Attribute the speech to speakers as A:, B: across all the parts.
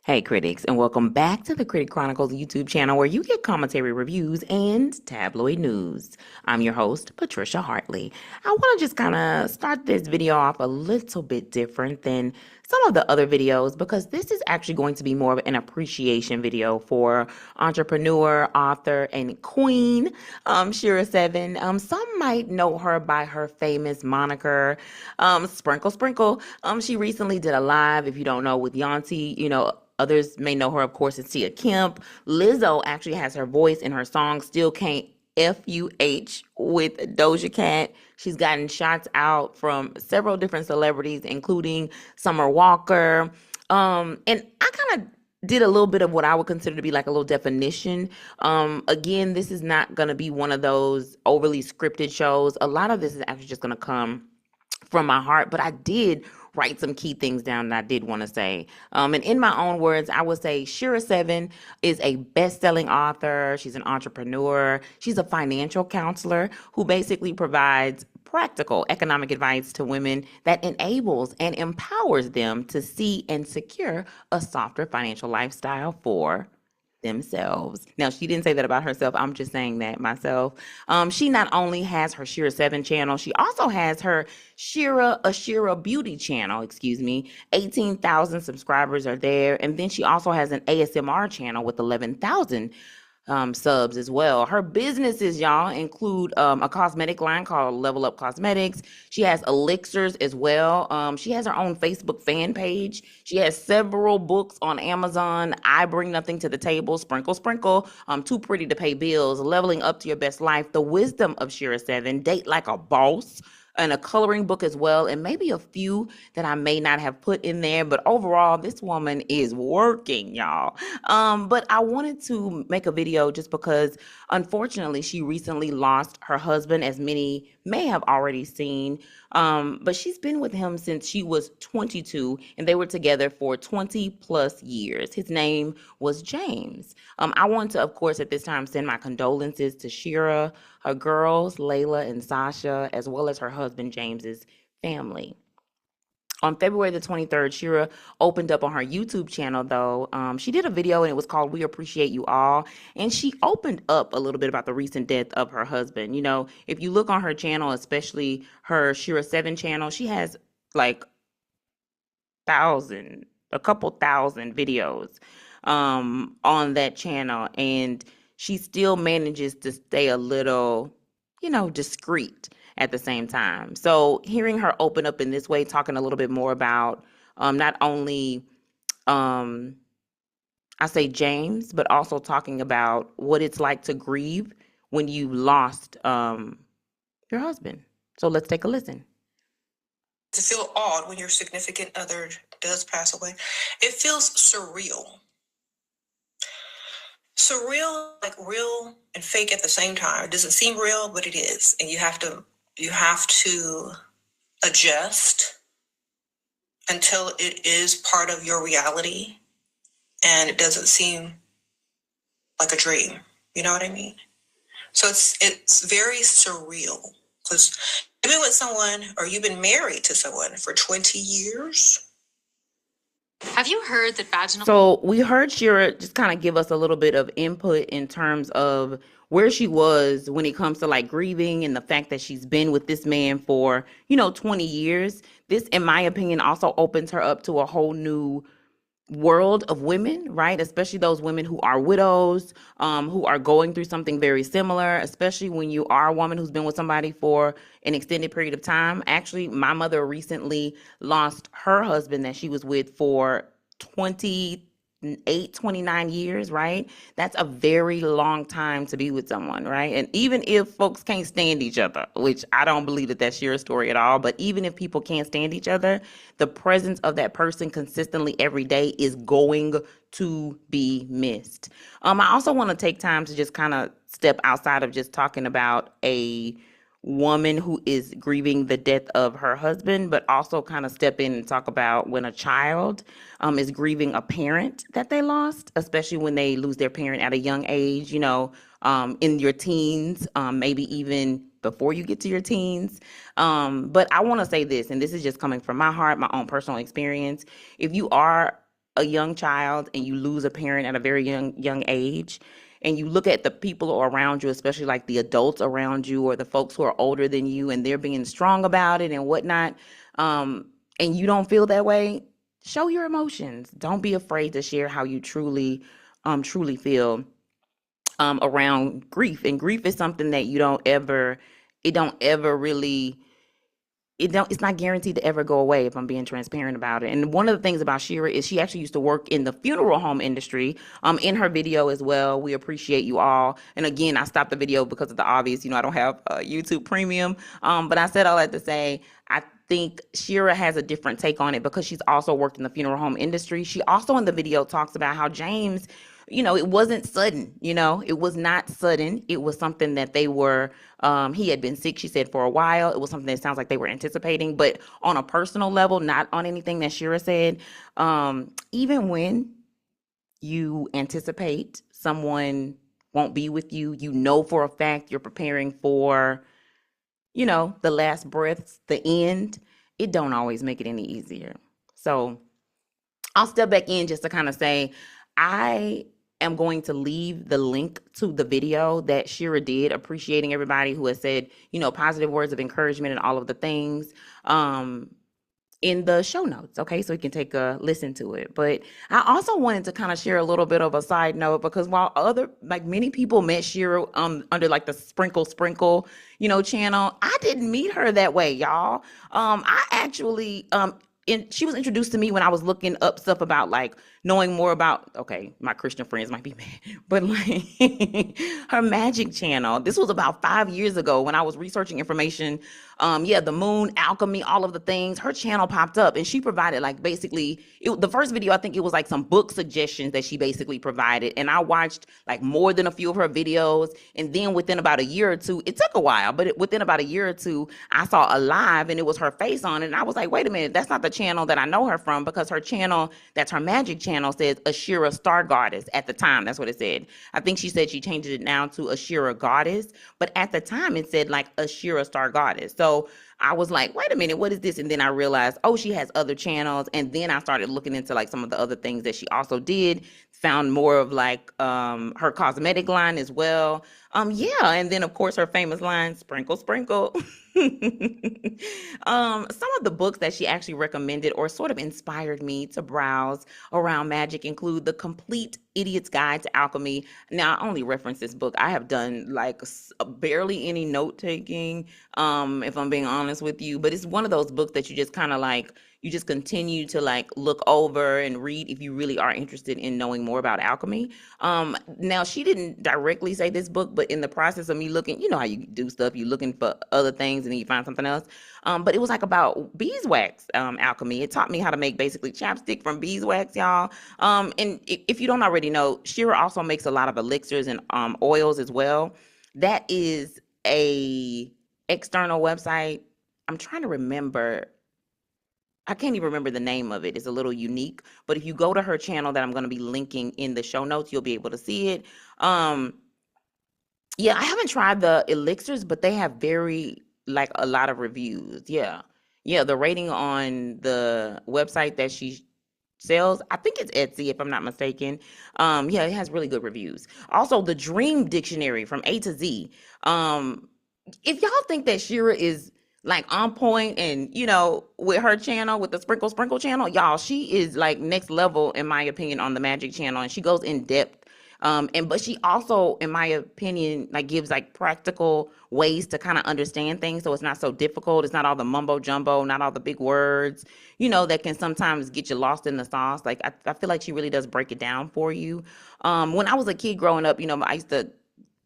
A: Hey critics, and welcome back to the Critic Chronicles YouTube channel where you get commentary reviews and tabloid news. I'm your host, Patricia Hartley. I want to just kind of start this video off a little bit different than some of the other videos because this is actually going to be more of an appreciation video for entrepreneur, author, and queen, Shera Seven. Some might know her by her famous moniker, Sprinkle Sprinkle. She recently did a live, if you don't know, with Yanti. Others may know her, of course, as Tia Kemp. Lizzo actually has her voice in her song Still Can't F-U-H with Doja Cat. She's gotten shots out from several different celebrities, including Summer Walker. And I kind of did a little bit of what I would consider to be like a little definition. Again, this is not going to be one of those overly scripted shows. A lot of this is actually just going to come from my heart, but I did write some key things down that I did want to say. And in my own words, I would say Shera Seven is a best-selling author. She's an entrepreneur. She's a financial counselor who basically provides practical economic advice to women that enables and empowers them to see and secure a softer financial lifestyle for themselves. Now, she didn't say that about herself. I'm just saying that myself. She not only has her Shera 7 channel, she also has her Shera Beauty channel, 18,000 subscribers are there. And then she also has an ASMR channel with 11,000 subs as well. Her businesses, y'all, include a cosmetic line called Level Up Cosmetics. She has elixirs as well. She has her own Facebook fan page. She has several books on Amazon. I Bring Nothing to the Table, Sprinkle Sprinkle, Too Pretty to Pay Bills, Leveling Up to Your Best Life, The Wisdom of Shera 7, Date Like a Boss, and a coloring book as well, and maybe a few that I may not have put in there. But overall, this woman is working, y'all. But I wanted to make a video just because, unfortunately, she recently lost her husband, as many may have already seen. But she's been with him since she was 22, and they were together for 20 plus years. His name was James. I want to, of course, at this time, send my condolences to Shera, her girls, Layla and Sasha, as well as her husband, James's family. On February the 23rd, Shera opened up on her YouTube channel, though. She did a video, and it was called We Appreciate You All. And she opened up a little bit about the recent death of her husband. You know, if you look on her channel, especially her Shera 7 channel, she has like a couple thousand videos on that channel. And she still manages to stay a little, discreet at the same time. So hearing her open up in this way, talking a little bit more about not only, I say James, but also talking about what it's like to grieve when you lost your husband. So let's take a listen.
B: To feel odd when your significant other does pass away. It feels surreal. Surreal, like real and fake at the same time. It doesn't seem real, but it is. And you have to adjust until it is part of your reality and it doesn't seem like a dream. You know what I mean? So it's very surreal because you've been with someone or you've been married to someone for 20 years.
C: Have you heard that vaginal?
A: So we heard Shera just kind of give us a little bit of input in terms of where she was when it comes to like grieving and the fact that she's been with this man for, 20 years. This, in my opinion, also opens her up to a whole new world of women, right? Especially those women who are widows, who are going through something very similar, especially when you are a woman who's been with somebody for an extended period of time. Actually, my mother recently lost her husband that she was with for 29 years, right? That's a very long time to be with someone, right? And even if folks can't stand each other, which I don't believe that that's your story at all, but even if people can't stand each other, the presence of that person consistently every day is going to be missed. I also want to take time to just kind of step outside of just talking about a woman who is grieving the death of her husband, but also kind of step in and talk about when a child is grieving a parent that they lost, especially when they lose their parent at a young age, in your teens, maybe even before you get to your teens. But I want to say this, and this is just coming from my heart, my own personal experience. If you are a young child and you lose a parent at a very young age, and you look at the people around you, especially like the adults around you or the folks who are older than you, and they're being strong about it and whatnot, and you don't feel that way, show your emotions. Don't be afraid to share how you truly feel around grief. And grief is something that it don't ever really it's not guaranteed to ever go away, if I'm being transparent about it. And one of the things about Shera is she actually used to work in the funeral home industry. In her video as well, we appreciate you all. And again, I stopped the video because of the obvious, I don't have YouTube Premium. But I said all that to say, I think Shera has a different take on it because she's also worked in the funeral home industry. She also in the video talks about how James, it wasn't sudden, it was not sudden. It was something that he had been sick, she said, for a while. It was something that sounds like they were anticipating, but on a personal level, not on anything that Shera said. Even when you anticipate someone won't be with you, for a fact you're preparing for, the last breaths, the end, it don't always make it any easier. So I'll step back in just to kind of say, I am going to leave the link to the video that Shera did, appreciating everybody who has said, positive words of encouragement and all of the things, in the show notes. Okay. So you can take a listen to it. But I also wanted to kind of share a little bit of a side note, because while many people met Shera, under like the Sprinkle, channel, I didn't meet her that way, y'all. I actually, she was introduced to me when I was looking up stuff about like knowing more about, okay, my Christian friends might be mad, but like her magic channel. This was about 5 years ago when I was researching information. The moon, alchemy, all of the things, her channel popped up and she provided like basically the first video, I think it was like some book suggestions that she basically provided. And I watched like more than a few of her videos. And then within about a year or two, it took a while, but within about a year or two, I saw a live and it was her face on it. And I was like, wait a minute, that's not the channel that I know her from, because her channel, that's her magic channel, says Shera Star Goddess at the time. That's what it said. I think she said she changed it now to Shera Goddess, but at the time it said like Shera Star Goddess. So I was like, wait a minute, what is this? And then I realized, oh, she has other channels. And then I started looking into like some of the other things that she also did, found more of like her cosmetic line as well. And then of course her famous line, sprinkle, sprinkle. Some of the books that she actually recommended or sort of inspired me to browse around magic include The Complete Idiot's Guide to Alchemy. Now, I only reference this book. I have done like barely any note taking, if I'm being honest with you, but it's one of those books that you just kind of like, you just continue to like look over and read if you really are interested in knowing more about alchemy. Now she didn't directly say this book, but in the process of me looking, you know how you do stuff, you're looking for other things and then you find something else. But it was like about beeswax alchemy. It taught me how to make basically chapstick from beeswax, y'all. And if you don't already know, Shera also makes a lot of elixirs and oils as well. That is a external website. I'm trying to remember. I can't even remember the name of it. It's a little unique, but if you go to her channel that I'm going to be linking in the show notes, you'll be able to see it. I haven't tried the elixirs, but they have like a lot of reviews. Yeah. The rating on the website that she sells, I think it's Etsy if I'm not mistaken. It has really good reviews. Also, the Dream Dictionary from A to Z. If y'all think that Shera is like on point and with her channel, with the sprinkle channel, y'all, she is like next level in my opinion on the magic channel, and she goes in depth, but she also in my opinion like gives like practical ways to kind of understand things, so it's not so difficult. It's not all the mumbo jumbo, not all the big words that can sometimes get you lost in the sauce. Like I feel like she really does break it down for you. When I was a kid growing up, I used to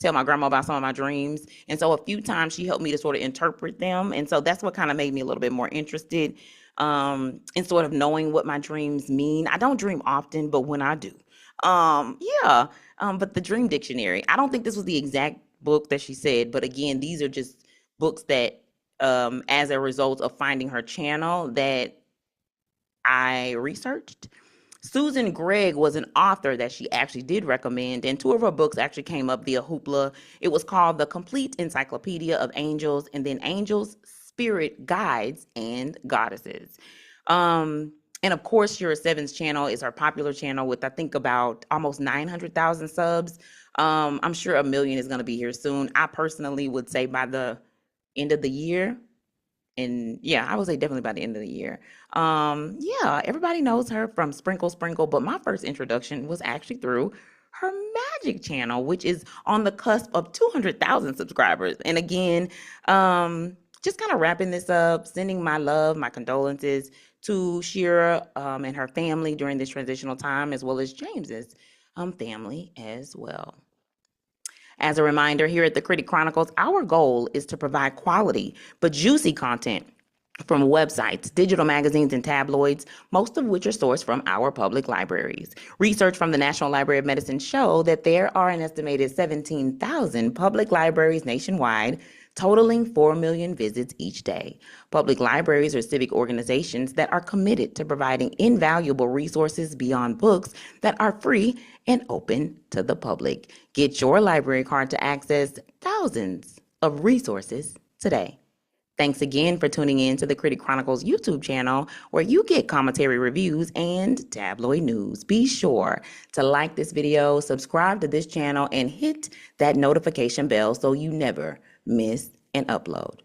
A: tell my grandma about some of my dreams. And so a few times she helped me to sort of interpret them. And so that's what kind of made me a little bit more interested in sort of knowing what my dreams mean. I don't dream often, but when I do. But the Dream Dictionary, I don't think this was the exact book that she said, but again, these are just books that as a result of finding her channel that I researched. Susan Gregg was an author that she actually did recommend, and 2 of her books actually came up via Hoopla. It was called The Complete Encyclopedia of Angels, and then Angels, Spirit Guides, and Goddesses. And of course, Shera Seven's channel is her popular channel with, I think, about almost 900,000 subs. I'm sure 1 million is going to be here soon. I personally would say by the end of the year. And yeah, I would say definitely by the end of the year. Yeah, everybody knows her from Sprinkle Sprinkle, but my first introduction was actually through her magic channel, which is on the cusp of 200,000 subscribers. And again, just kind of wrapping this up, sending my love, my condolences to Shera and her family during this transitional time, as well as James's family as well. As a reminder, here at the Critic Chronicles, our goal is to provide quality but juicy content from websites, digital magazines, and tabloids, most of which are sourced from our public libraries. Research from the National Library of Medicine show that there are an estimated 17,000 public libraries nationwide, totaling 4 million visits each day. Public libraries are civic organizations that are committed to providing invaluable resources beyond books that are free and open to the public. Get your library card to access thousands of resources today. Thanks again for tuning in to the Critic Chronicles YouTube channel, where you get commentary reviews and tabloid news. Be sure to like this video, subscribe to this channel, and hit that notification bell so you never miss an upload.